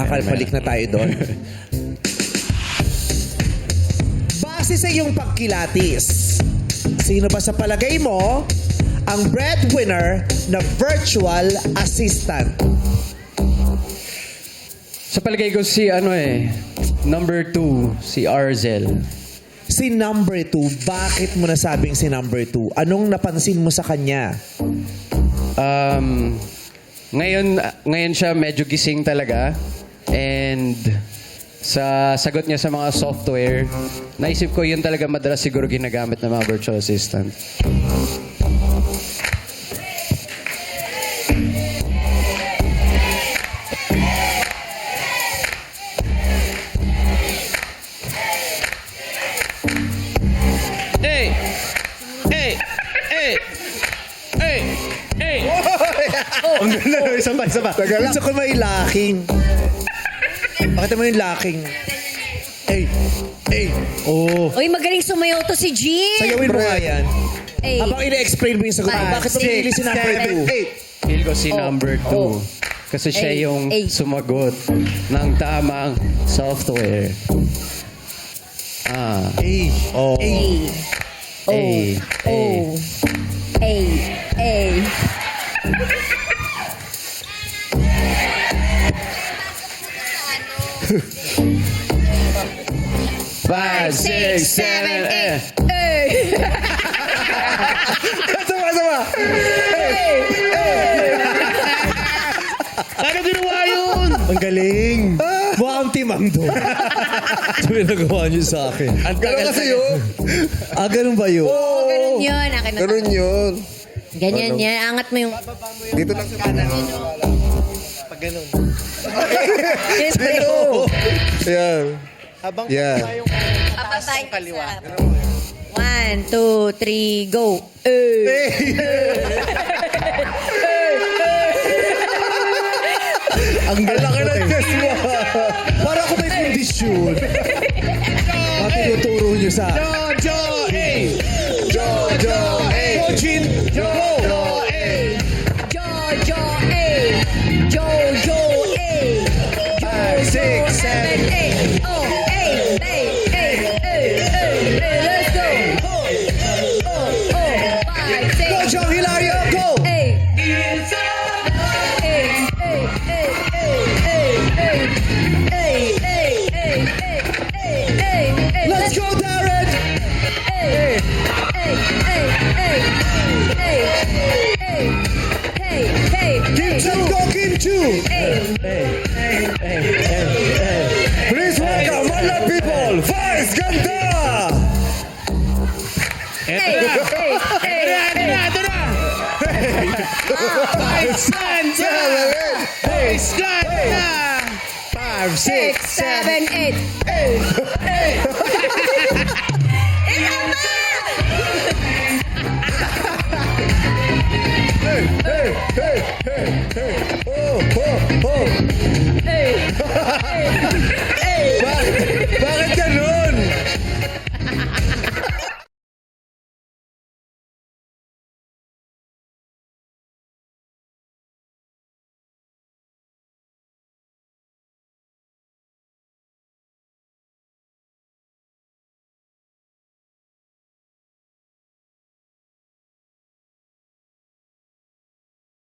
Makakabalik na tayo doon. Base sa iyong pagkilatis, sino ba sa palagay mo ang breadwinner na virtual assistant? Sa palagay ko si number 2, si Arzel. Si number 2, bakit mo nasabing si number 2? Anong napansin mo sa kanya? Ngayon siya medyo gising talaga. And sa sagot niya sa mga software, naisip ko yun talaga madalas siguro ginagamit ng mga virtual assistant. Ang ganda. Isa pa. Gusto ko may locking. Bakit mo yung locking? Oh. Uy, magaling sumayaw to si Jean. Sayawin mo nga yan. Ay. Habang ina-explain mo yung sagot, bakit mo pinili si number 2? Feel ko si number 2. Kasi siya yung sumagot ng tamang software. Oh. Five, six, seven, eight. Sama. Ano ginawa yun? Ang galing. Mukhang timang doon. Ito yung nagawa niyo sa akin. Gano'n kasi yun. Ganun ba yun? Ganun yun. Akin na. Ganun yun. Ganyan yan. Angat mo yung... Dito lang sa kanan. Pag ganun. Yan. Habang Yan. Papatay kaliwa. 1, 2, 3, go. ang laki ng test mo. Para ako may kondisyon. Matinuturo niyo sa... Jojo A! Jin! Jojo A. Jojo A. 5, 6, 7, 8. Oh, let's go. Oh, 5, 6, Go, John Hilario! Go! 8. Let's go, Darren! Kim go, Kim Chu! Please welcome, my love people, Vice Ganda! Six, seven, eight.